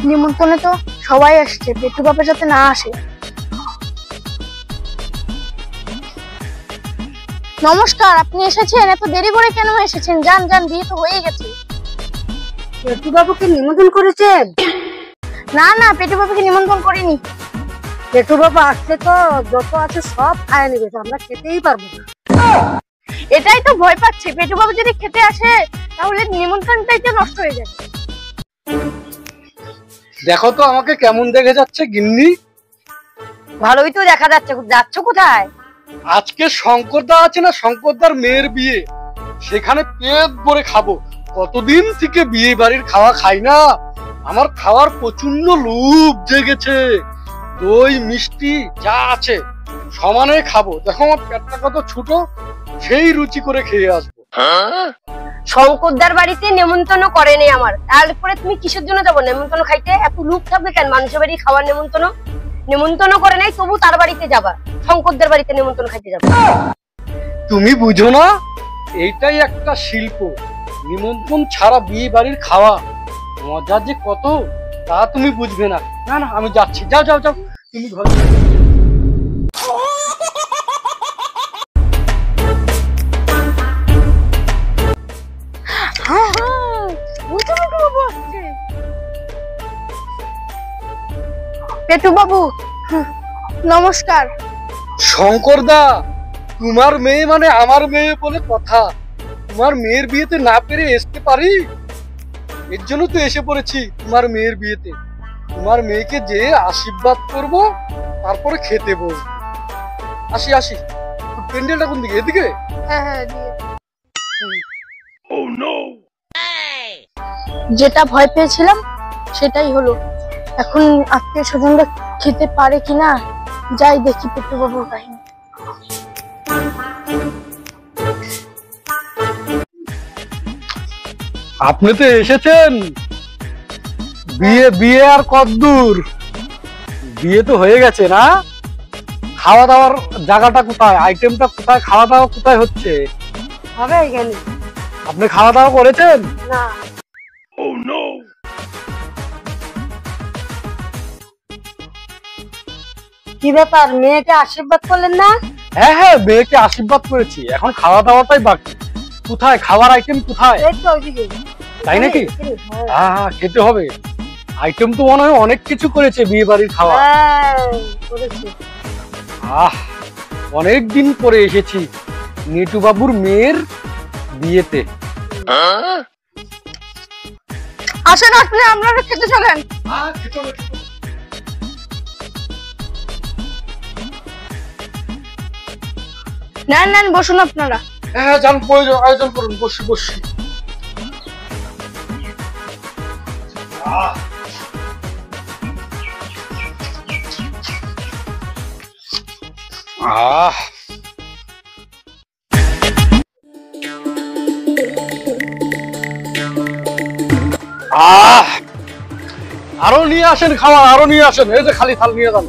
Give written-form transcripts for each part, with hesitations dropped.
নিমন্ত্রণে তো সবাই আসছে, পেটু বাবা যাতে না আসে। নমস্কার, আপনি এসেছেন? এত দেরি করে কেন এসেছেন? যান যান, বিয়ে তো হয়ে গেছে। পেটু বাবুকে নিমন্ত্রণ করেছেন? না না, পেটু বাবাকে নিমন্ত্রণ করিনি। পেটু বাবু আসছে তো যত আছে সব খায় নেবে, আমরা খেতেই পারবো না। এটাই তো ভয় পাচ্ছে, পেটু বাবু যদি খেতে আসে তাহলে নিমন্ত্রণটাই তো নষ্ট হয়ে যাবে। দেখো তো আমাকে কেমন দেখে যাচ্ছে গিন্নি। ভালোই তো দেখা যাচ্ছে, যাচ্ছ কোথায়? আজকে শঙ্করদা আছে না, শঙ্করদার মেয়ের বিয়ে, সেখানে পেট ভরে খাবো। কতদিন থেকে বিয়ে বাড়ির খাওয়া খাই না, আমার খাওয়ার প্রচন্ড লোভ জেগেছে। দই মিষ্টি যা আছে সমানে খাবো। দেখো আমার পেটটা কত ছোট, সেই রুচি করে খেয়ে আসবো। শঙ্করদার বাড়িতে নেমন্তন্ন করেনি আমার, তারপরে তুমি কিসের জন্য যাবো নেমন্তন্ন খাইতে? এত লোক থাকবে কেন মানুষের বাড়ি খাওয়ার নেমন্তন্ন? নেমন্তন্ন করে নাই তবু তার বাড়িতে যাবা, শঙ্করদার বাড়িতে নেমন্তন্ন খাইতে যাবা? তুমি বুঝো না, এইটাই একটা শিল্প। নিমন্ত্রণ ছাড়া বিয়ে বাড়ির খাওয়া মজা যে কত তা তুমি বুঝবে না। না না, আমি যাচ্ছি। যাও যাও যাও, তুমি ঘরে। হ্যাঁ হ্যাঁ, পেটু বাবু আসছে। পেটু বাবু নমস্কার। শঙ্করদা, তোমার মেয়ে মানে আমার মেয়ে বলে কথা। তোমার মেয়ের বিয়েতে না পেরে আসতে পারি, এর জন্য তো এসে পড়েছি তোমার মেয়ের বিয়েতে। তোমার মেয়েকে যে আশীর্বাদ করব, তারপরে খেতে বসবো। আসি আসি। প্যান্ডেলটা কোন দিকে? এদিকে? হ্যাঁ হ্যাঁ, যেটা ভয় পেয়েছিলাম সেটাই হলো। এখন আত্মীয় স্বজনরা খেতে পারে কিনা, যাই দেখি পেটু বাবুর কাহিনী। আপনি তো এসেছেন। বিয়ে বিয়ে আর কতদূর? বিয়ে তো হয়ে গেছে না? খাওয়া দাওয়ার জায়গাটা কোথায়, আইটেমটা কোথায়, খাওয়া দাওয়া কোথায় হচ্ছে? হবে এখানে। আপনি খাওয়া দাওয়া করেছেন? না। কি ব্যাপার, মেয়েকে আশীর্বাদ করলেন না? হ্যাঁ হ্যাঁ, মেয়েকে আশীর্বাদ করেছি, এখন খাওয়া দাওয়াটাই বাকি। কোথায় খাবার আইটেম কোথায়? এই তো ওইদিকে। তাই নাকি? হ্যাঁ। হ্যাঁ হ্যাঁ, খেতে হবে। আইটেম তো মনে হয় অনেক কিছু করেছে বিয়ে বাড়ির খাওয়া। হ্যাঁ, করেছে। আহ, অনেক দিন পরে এসেছি নিটু বাবুর মেয়ের বিয়েতে। আসেন আপনি, আপনারা খেতে চলেন। নেন নেন, বসুন আপনারা। হ্যাঁ, যান প্রয়োজন আয়োজন করুন, বসি বসি। আহ, আহ, আরো নিয়ে আসেন খাওয়া, আরো নিয়ে আসেন। এই যে খালি থাল নিয়ে যান।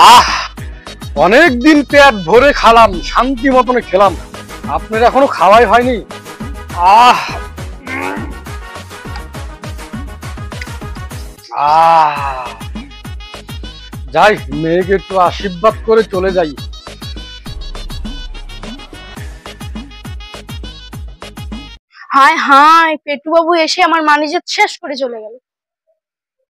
আহ, অনেকদিন পেট ভরে খালাম, শান্তি মতনে খেলাম, আপনার এখনো খাওয়াই হয়নি। আহ আহ, যাই, মেয়েকে একটু আশীর্বাদ করে চলে যাই। হায় হায়, পেটু বাবু এসে আমার মানিজ্যত শেষ করে চলে গেল।